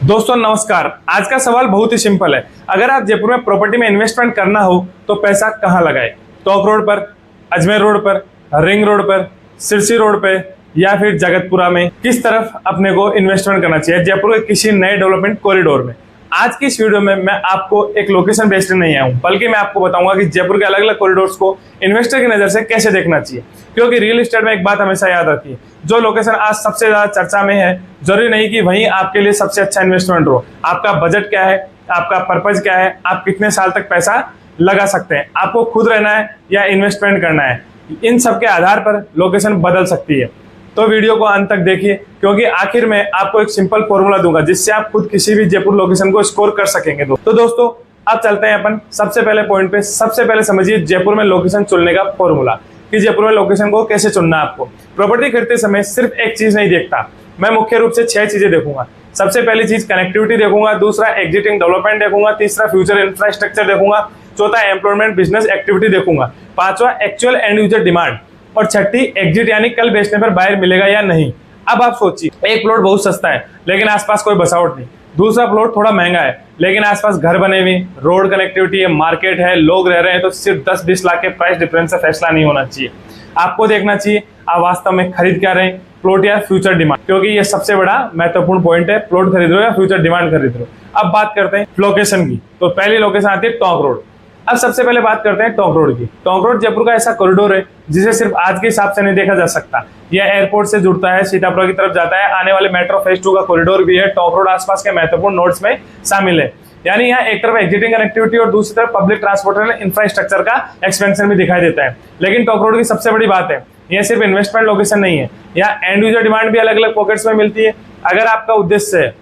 दोस्तों नमस्कार। आज का सवाल बहुत ही सिंपल है। अगर आप जयपुर में प्रॉपर्टी में इन्वेस्टमेंट करना हो तो पैसा कहाँ लगाए? टॉक रोड पर, अजमेर रोड पर, रिंग रोड पर, सिरसी रोड पे या फिर जगतपुरा में? किस तरफ अपने को इन्वेस्टमेंट करना चाहिए जयपुर के किसी नए डेवलपमेंट कॉरिडोर में? आज की इस वीडियो में मैं आपको एक लोकेशन बेस्ड नहीं आया हूं, बल्कि मैं आपको बताऊंगा कि जयपुर के अलग अलग कॉरिडोर्स को इन्वेस्टर की नजर से कैसे देखना चाहिए। क्योंकि रियल एस्टेट में एक बात हमेशा याद रखिए, जो लोकेशन आज सबसे ज्यादा चर्चा में है, जरूरी नहीं कि वहीं आपके लिए सबसे अच्छा इन्वेस्टमेंट हो। आपका बजट क्या है, आपका पर्पज क्या है, आप कितने साल तक पैसा लगा सकते हैं, आपको खुद रहना है या इन्वेस्टमेंट करना है, इन सब के आधार पर लोकेशन बदल सकती है। तो वीडियो को अंत तक देखिए, क्योंकि आखिर में आपको एक सिंपल फॉर्मूला दूंगा जिससे आप खुद किसी भी जयपुर लोकेशन को स्कोर कर सकेंगे। तो दोस्तों अब चलते हैं अपन सबसे पहले पॉइंट पे। सबसे पहले समझिए जयपुर में लोकेशन चुनने का फॉर्मूला, कि जयपुर में लोकेशन को कैसे चुनना है। आपको प्रॉपर्टी खरीदते समय सिर्फ एक चीज नहीं देखता, मैं मुख्य रूप से 6 चीजें देखूंगा। सबसे पहली चीज कनेक्टिविटी देखूंगा, दूसरा एग्जिटिंग डेवलपमेंट देखूंगा, तीसरा फ्यूचर इंफ्रास्ट्रक्चर देखूंगा, चौथा एम्प्लॉयमेंट बिजनेस एक्टिविटी देखूंगा, पांचवा एक्चुअल एंड यूजर डिमांड, और छठी एग्जिट यानी कल बेचने पर बायर मिलेगा या नहीं। अब आप सोचिए, एक प्लॉट बहुत सस्ता है लेकिन आसपास कोई बसावट नहीं, दूसरा प्लॉट थोड़ा महंगा है लेकिन आसपास घर बने हुए, रोड कनेक्टिविटी है, मार्केट है, लोग रह रहे हैं, तो सिर्फ 10-20 लाख के प्राइस डिफरेंस से फैसला नहीं होना चाहिए। आपको देखना चाहिए आप वास्तव में खरीद क्या रहे हैं, प्लॉट या फ्यूचर डिमांड, क्योंकि ये सबसे बड़ा महत्वपूर्ण पॉइंट है। प्लॉट खरीद रहे हो या फ्यूचर डिमांड खरीद रहे हो। अब बात करते हैं लोकेशन की, तो पहली लोकेशन आती है टॉक रोड। अब सबसे पहले बात करते हैं टॉक रोड की। टॉक रोड जयपुर का ऐसा कॉरिडोर है जिसे सिर्फ आज के हिसाब से नहीं देखा जा सकता। यह एयरपोर्ट से जुड़ता है, सीतापुर की तरफ जाता है, आने वाले मेट्रो फेज 2 का कॉरिडोर भी है। टॉक रोड आसपास के महत्वपूर्ण नोड्स में शामिल है, यानी यहाँ एक तरफ एग्जिटिंग कनेक्टिविटी और दूसरी तरफ पब्लिक ट्रांसपोर्टेशन इंफ्रास्ट्रक्चर का एक्सपेंशन भी दिखाई देता है। लेकिन टॉक रोड की सबसे बड़ी बात है, यह सिर्फ इन्वेस्टमेंट लोकेशन नहीं है, यहाँ एंड यूजर डिमांड भी अलग अलग पॉकेट्स में मिलती है। अगर आपका उद्देश्य है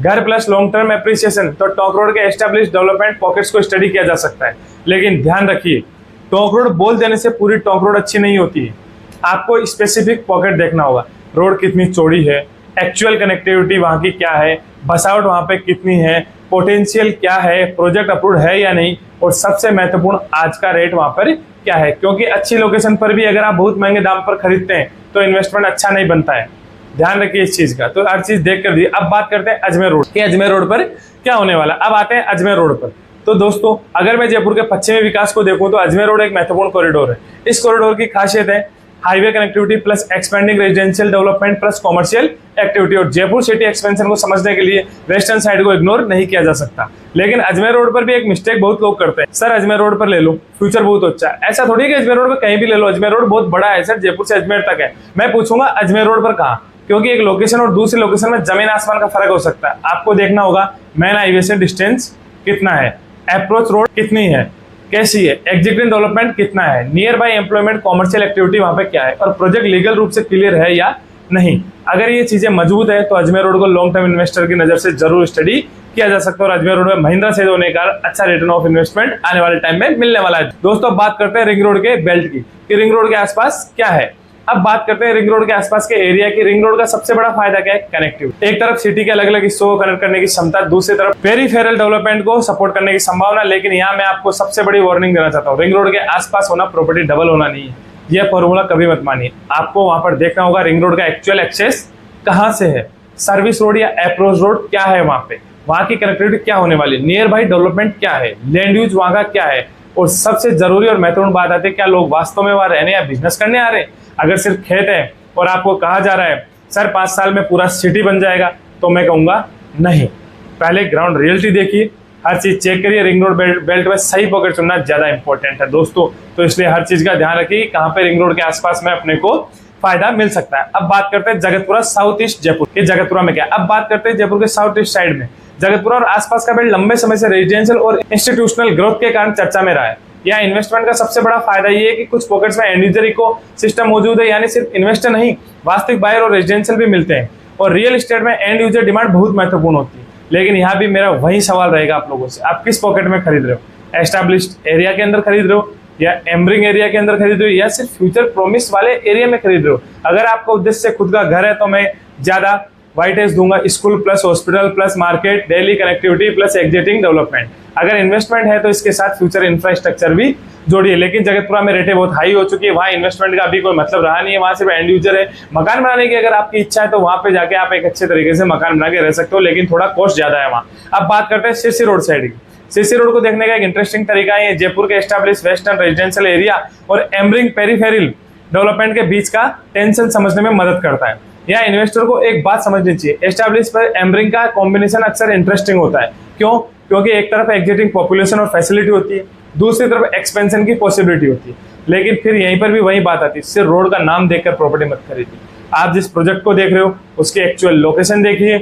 घर प्लस लॉन्ग टर्म एप्रिसिएशन, तो टॉक रोड के एस्टेब्लिश डेवलपमेंट पॉकेट्स को स्टडी किया जा सकता है। लेकिन ध्यान रखिए, टॉक रोड बोल देने से पूरी टॉक रोड अच्छी नहीं होती है। आपको स्पेसिफिक पॉकेट देखना होगा, रोड कितनी चौड़ी है, एक्चुअल कनेक्टिविटी वहां की क्या है, बसावट वहां पे कितनी है, पोटेंशियल क्या है, प्रोजेक्ट अप्रूव्ड है या नहीं, और सबसे महत्वपूर्ण आज का रेट वहां पर क्या है। क्योंकि अच्छी लोकेशन पर भी अगर आप बहुत महंगे दाम पर खरीदते हैं तो इन्वेस्टमेंट अच्छा नहीं बनता है। ध्यान रखिए इस चीज का। तो हर चीज देख कर दी। अब बात करते हैं अजमेर रोड कि अजमेर रोड पर क्या होने वाला। अब आते हैं अजमेर रोड पर। तो दोस्तों अगर मैं जयपुर के पश्चिमी विकास को देखूं तो अजमेर रोड एक महत्वपूर्ण कॉरिडोर है। इस कॉरिडोर की खासियत है highway connectivity plus expanding residential development plus commercial activity. और जयपुर सिटी एक्सपेंशन को समझने के लिए वेस्टर्न साइड को इग्नोर नहीं किया जा सकता। लेकिन अजमेर रोड पर भी एक मिस्टेक बहुत लोग करते हैं, सर अजमेर रोड पर ले लो, फ्यूचर बहुत अच्छा है। ऐसा थोड़ी है कि अजमेर रोड पर कहीं भी ले लो, अजमेर रोड बहुत बड़ा है सर, जयपुर से अजमेर तक है। मैं पूछूंगा अजमेर रोड पर कहाँ, क्योंकि एक लोकेशन और दूसरी लोकेशन में जमीन आसमान का फर्क हो सकता है। आपको देखना होगा मेन हाईवे से डिस्टेंस कितना है, अप्रोच रोड कितनी है, कैसी है, एग्जिटिंग डेवलपमेंट कितना है, near by employment commercial activity वहां पे क्या है, और प्रोजेक्ट लीगल रूप से क्लियर है या नहीं। अगर ये चीजें मजबूत है तो अजमेर रोड को लॉन्ग टर्म इन्वेस्टर की नजर से जरूर स्टडी किया जा सकता है। और अजमेर रोड में महिंद्रा से होने का अच्छा रिटर्न ऑफ इन्वेस्टमेंट आने वाले टाइम में मिलने वाला है। दोस्तों बात करते हैं रिंग रोड के बेल्ट की, कि रिंग रोड के आसपास क्या है। अब बात करते हैं रिंग रोड के आसपास के एरिया की। रिंग रोड का सबसे बड़ा फायदा क्या है, कनेक्टिविटी। एक तरफ सिटी के अलग अलग हिस्सों को कनेक्ट करने की क्षमता, दूसरी तरफ पेरिफेरल डेवलपमेंट को सपोर्ट करने की संभावना। लेकिन यहाँ मैं आपको सबसे बड़ी वार्निंग देना चाहता हूँ, रिंग रोड के आसपास होना प्रॉपर्टी डबल होना नहीं है। यह फॉर्मूला कभी मत मानिए। आपको वहां पर देखना होगा रिंग रोड का एक्चुअल एक्सेस कहाँ से है, सर्विस रोड या अप्रोच रोड क्या है, वहां पे वहां की कनेक्टिविटी क्या होने वाली, नियर बाई डेवलपमेंट क्या है, लैंड यूज वहां का क्या है, और सबसे जरूरी और महत्वपूर्ण बात आती है क्या लोग वास्तव में वहां रहने या बिजनेस करने आ रहे हैं। अगर सिर्फ खेत है और आपको कहा जा रहा है सर 5 साल में पूरा सिटी बन जाएगा, तो मैं कहूंगा नहीं। पहले ग्राउंड रियलिटी देखिए, हर चीज चेक करिए। रिंग रोड बेल्ट में सही पॉकेट चुनना ज्यादा इंपॉर्टेंट है दोस्तों। तो इसलिए हर चीज का ध्यान रखिए कहाँ पे रिंग रोड के आसपास में अपने को फायदा मिल सकता है। अब बात करते हैं जगतपुरा साउथ ईस्ट जयपुर। ये जगतपुरा में क्या, अब बात करते हैं जयपुर के साउथ ईस्ट साइड में। जगतपुरा और आसपास का बेल्ट लंबे समय से रेजिडेंशियल और इंस्टीट्यूशनल ग्रोथ के कारण चर्चा में रहा है। यहाँ इन्वेस्टमेंट का सबसे बड़ा फायदा ये है कि कुछ पॉकेट्स में एंड यूजर इको सिस्टम मौजूद है, यानी सिर्फ इन्वेस्टर नहीं वास्तविक बायर और रेजिडेंशियल भी मिलते हैं। और रियल एस्टेट में एंड यूजर डिमांड बहुत महत्वपूर्ण होती है। लेकिन यहाँ भी मेरा वही सवाल रहेगा आप लोगों से, आप किस पॉकेट में खरीद रहे हो, एस्टैब्लिश्ड एरिया के अंदर खरीद रहे हो या एम्बरिंग एरिया के अंदर खरीद रहे हो, या सिर्फ फ्यूचर प्रोमिस वाले एरिया में खरीद रहे हो। अगर आपका उद्देश्य खुद का घर है तो मैं ज्यादा वाइटेज दूंगा school plus hospital plus market daily connectivity plus exiting development. अगर इन्वेस्टमेंट है तो इसके साथ फ्यूचर इंफ्रास्ट्रक्चर भी जोड़िए। लेकिन जगतपुरा में रेटें बहुत हाई हो चुकी है, वहाँ इन्वेस्टमेंट का अभी कोई मतलब रहा नहीं है, वहाँ सिर्फ एंड यूजर है। मकान बनाने की अगर आपकी इच्छा है तो वहाँ पे जाके आप एक अच्छे तरीके से मकान बना के रह सकते हो, लेकिन थोड़ा कॉस्ट ज्यादा है वहाँ। अब बात करते हैं सिरसी रोड साइड की। सिरसी रोड को देखने का एक इंटरेस्टिंग तरीका है, जयपुर के एस्टैब्लिश वेस्टर्न रेजिडेंशियल एरिया और एमरिंग पेरिफेरल डेवलपमेंट के बीच का टेंशन समझने में मदद करता है। यहाँ इन्वेस्टर को एक बात समझनी चाहिए, एस्टैब्लिश पर एमरिंग का कॉम्बिनेशन अक्सर इंटरेस्टिंग होता है। क्यों? क्योंकि एक तरफ एग्जिटिंग पॉपुलेशन और फैसिलिटी होती है, दूसरी तरफ एक्सपेंशन की पॉसिबिलिटी होती है। लेकिन फिर यहीं पर भी वही बात आती है, सिर्फ रोड का नाम देखकर प्रॉपर्टी मत खरीदिए। आप जिस प्रोजेक्ट को देख रहे हो उसकी एक्चुअल लोकेशन देखिए,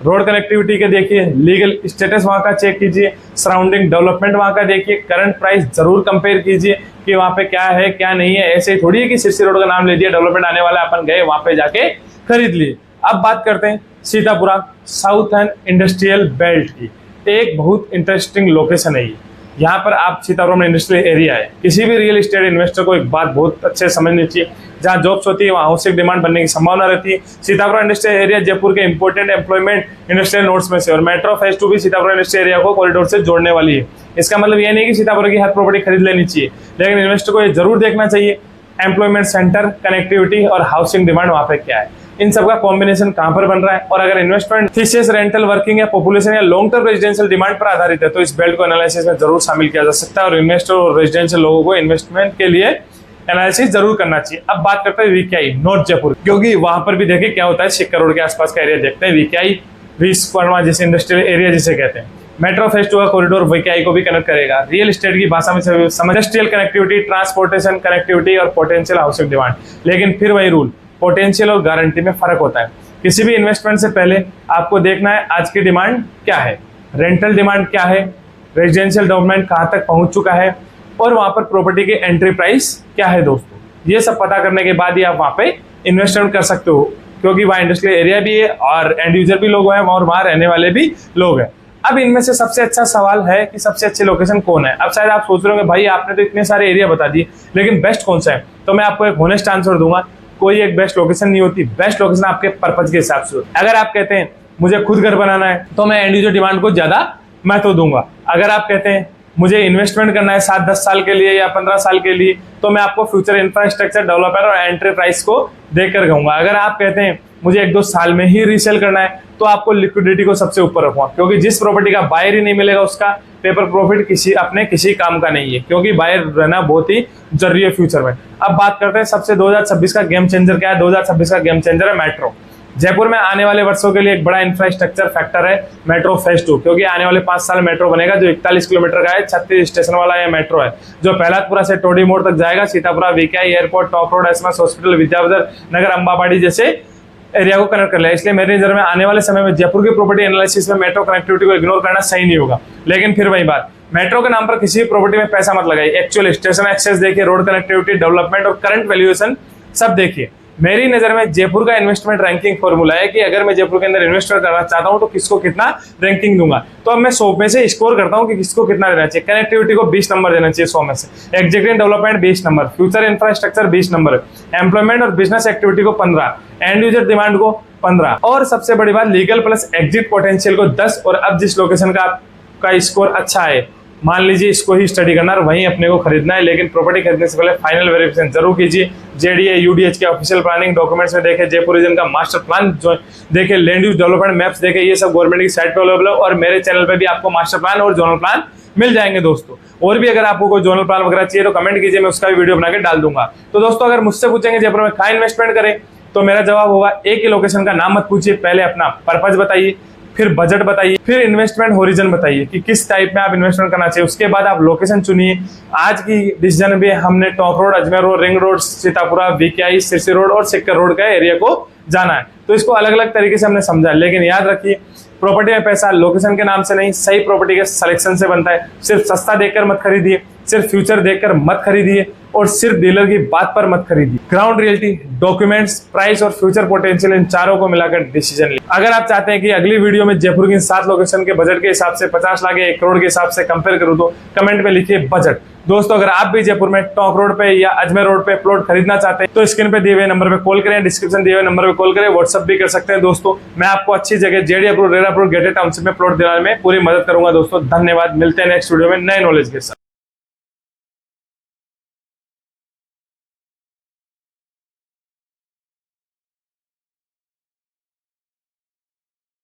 रोड कनेक्टिविटी के देखिए, लीगल स्टेटस वहाँ का चेक कीजिए, सराउंडिंग डेवलपमेंट वहाँ का देखिए, करंट प्राइस जरूर कंपेयर कीजिए कि वहाँ पे क्या है क्या नहीं है। ऐसे ही थोड़ी है कि सिरसी रोड का नाम ले दिया, डेवलपमेंट आने वाला, अपन गए वहाँ पे जाके खरीद लिए। अब बात करते हैं सीतापुरा साउथर्न इंडस्ट्रियल बेल्ट की। एक बहुत इंटरेस्टिंग लोकेशन है ये। यहाँ पर आप सीतापुरा में इंडस्ट्रियल एरिया है। किसी भी रियल एस्टेट इन्वेस्टर को एक बात बहुत अच्छे से समझनी चाहिए, जहाँ जॉब्स होती है वहाँ हाउसिंग डिमांड बनने की संभावना रहती है। सीतापुरा इंडस्ट्रियल एरिया जयपुर के इंपोर्टेंट एम्प्लॉयमेंट इंडस्ट्रियल नोड्स में से, और मेट्रो फेज 2 भी सीतापुरा इंडस्ट्रियल एरिया को कॉरिडोर से जोड़ने वाली है। इसका मतलब यह नहीं कि सीतापुरा की हर प्रॉपर्टी खरीद लेनी चाहिए, लेकिन इन्वेस्टर को ये जरूर देखना चाहिए एम्प्लॉयमेंट सेंटर, कनेक्टिविटी और हाउसिंग डिमांड वहाँ पे क्या है, इन सबका कॉम्बिनेशन कहां पर बन रहा है। और अगर इन्वेस्टमेंट थीसिस रेंटल वर्किंग या पॉपुलेशन या लॉन्ग टर्म रेजिडेंशियल डिमांड पर आधारित है तो इस बेल्ट को एनालिसिस में जरूर शामिल किया जा सकता है, और इन्वेस्टर और रेजिडेंशियल लोगों को इन्वेस्टमेंट के लिए एनालिसिस जरूर करना चाहिए। अब बात करते हैं वीकेआई नॉर्थ जयपुर, क्योंकि वहां पर भी देखिए क्या होता है। सिक्का रोड के आसपास का एरिया देखते हैं, वीकेआई विश्वकर्मा जैसे इंडस्ट्रियल एरिया जिसे कहते हैं। मेट्रो फेज 2 का कॉरिडोर वीकेआई को भी कनेक्ट करेगा। रियल एस्टेट की भाषा में इंडस्ट्रियल कनेक्टिविटी, ट्रांसपोर्टेशन कनेक्टिविटी और पोटेंशियल हाउसिंग डिमांड। लेकिन फिर वही रूल, पोटेंशियल और गारंटी में फर्क होता है। किसी भी इन्वेस्टमेंट से पहले आपको देखना है आज की डिमांड क्या है, रेंटल डिमांड क्या है, रेजिडेंशियल डेवलपमेंट कहाँ तक पहुंच चुका है, और वहां पर प्रॉपर्टी की एंट्री प्राइस क्या है। दोस्तों ये सब पता करने के बाद ही आप वहां पे इन्वेस्टमेंट कर सकते हो, क्योंकि वहाँ इंडस्ट्रियल एरिया भी है और एंड यूजर भी लोग हैं और वहाँ रहने वाले भी लोग हैं। अब इनमें से सबसे अच्छा सवाल है कि सबसे अच्छी लोकेशन कौन है। अब शायद आप सोच रहे होंगे भाई आपने तो इतने सारे एरिया बता दिए, लेकिन बेस्ट कौन सा है। तो मैं आपको एक होनेस्ट आंसर दूंगा, कोई एक बेस्ट लोकेशन नहीं होती। बेस्ट लोकेशन आपके पर्पज के हिसाब से होती है। अगर आप कहते हैं मुझे खुद घर बनाना है तो मैं एंड यूजर डिमांड को ज्यादा महत्व दूंगा। अगर आप कहते हैं मुझे इन्वेस्टमेंट करना है 7-10 साल के लिए या 15 साल के लिए, तो मैं आपको फ्यूचर इंफ्रास्ट्रक्चर डेवलपर और एंट्री प्राइस को देखकर कहूंगा। अगर आप कहते हैं मुझे 1-2 साल में ही रीसेल करना है तो आपको लिक्विडिटी को सबसे ऊपर रखूंगा, क्योंकि जिस प्रॉपर्टी का बायर ही नहीं मिलेगा उसका पेपर प्रॉफिट किसी काम का नहीं है, क्योंकि बायर रहना बहुत ही जरूरी है फ्यूचर में। अब बात करते हैं सबसे 2026 का गेम चेंजर क्या है। 2026 का गेम चेंजर है मेट्रो। जयपुर में आने वाले वर्षों के लिए एक बड़ा इंफ्रास्ट्रक्चर फैक्टर है मेट्रो फेज 2, क्योंकि आने वाले 5 साल मेट्रो बनेगा जो 41 किलोमीटर का है, 36 स्टेशन वाला यह मेट्रो है, जो पहलातपुरा से टोडी मोड़ तक जाएगा। Sitapura, VKI, airport, top road, SMS hospital, Vidyadhar Nagar, Ambabari जैसे एरिया को कनेक्ट कर लिया। इसलिए मेरे नजर में आने वाले समय में जयपुर की प्रॉपर्टी एनालिसिस में मेट्रो कनेक्टिविटी को इग्नोर करना सही नहीं होगा। लेकिन फिर वही बात, मेट्रो के नाम पर किसी भी प्रॉपर्टी में पैसा मत लगाइए। एक्चुअल स्टेशन एक्सेस देखिए, रोड कनेक्टिविटी, डेवलपमेंट और करंट वैल्यूएशन सब देखिए। मेरी नजर में जयपुर का इन्वेस्टमेंट रैंकिंग फॉर्मूला है कि अगर मैं जयपुर के अंदर इन्वेस्टमेंट करना चाहता हूं तो किसको कितना रैंकिंग दूंगा। तो अब मैं 100 में से स्कोर करता हूं कि किसको कितना देना चाहिए। कनेक्टिविटी को 20 नंबर देना चाहिए 100 में से, executive development 20 number, future infrastructure 20 number, employment और बिजनेस एक्टिविटी को 15, एंड यूजर डिमांड को 15, और सबसे बड़ी बात लीगल प्लस एग्जिट पोटेंशियल को 10। और अब जिस लोकेशन का स्कोर अच्छा है, मान लीजिए इसको ही स्टडी करना है, वहीं अपने को खरीदना है। लेकिन प्रॉपर्टी खरीदने से पहले फाइनल वेरिफिकेशन जरूर कीजिए। जेडीए, यूडीएच के ऑफिशियल प्लानिंग डॉक्यूमेंट्स में देखे, जयपुर रीजन का मास्टर प्लान जो देखे, लैंड यूज डेवलपमेंट मैप्स देखे, ये सब गवर्नमेंट की साइट पे अवेलेबल है। और मेरे चैनल पे भी आपको मास्टर प्लान और जोनल प्लान मिल जाएंगे दोस्तों। और भी अगर आपको कोई जोनल प्लान वगैरह चाहिए तो कमेंट कीजिए, मैं उसका भी वीडियो बना के डाल दूंगा। तो दोस्तों अगर मुझसे पूछेंगे जयपुर में कहाँ इन्वेस्टमेंट करें, तो मेरा जवाब होगा एक ही लोकेशन का नाम मत पूछिए, पहले अपना पर्पज बताइए, फिर बजट बताइए, फिर इन्वेस्टमेंट होरिजन बताइए कि किस टाइप में आप इन्वेस्टमेंट करना चाहिए। उसके बाद आप लोकेशन चुनिए। आज की डिसीजन में हमने top road, Ajmer road, ring road, Sitapura, VKI, Sirsi road और सिक्कर रोड का एरिया को जाना है। तो इसको अलग अलग तरीके से हमने समझा। लेकिन याद रखिए प्रॉपर्टी में पैसा लोकेशन के नाम से नहीं, सही प्रॉपर्टी के सिलेक्शन से बनता है। सिर्फ सस्ता देखकर मत खरीदिए, सिर्फ फ्यूचर देखकर मत खरीदिए, और सिर्फ डीलर की बात पर मत खरीदिए। ग्राउंड रियलिटी, डॉक्यूमेंट्स, प्राइस और फ्यूचर पोटेंशियल, इन चारों को मिलाकर डिसीजन लीजिए। अगर आप चाहते हैं कि अगली वीडियो में जयपुर की 7 लोकेशन के बजट के हिसाब से 50 लाख या 1 करोड़ के हिसाब से कंपेयर करूं तो कमेंट में लिखिए बजट। दोस्तों अगर आप भी जयपुर में टोंक रोड पे या अजमेर रोड पे प्लॉट खरीदना चाहते हैं तो स्क्रीन पे दिए हुए नंबर पे कॉल करें, डिस्क्रिप्शन दिए हुए नंबर पे कॉल करें, व्हाट्सअप भी कर सकते हैं। दोस्तों मैं आपको अच्छी जगह JD approve, RERA approve, gated township में प्लॉट दिलाने में पूरी मदद करूंगा। दोस्तों धन्यवाद, मिलते हैं नेक्स्ट वीडियो में नए नॉलेज के साथ।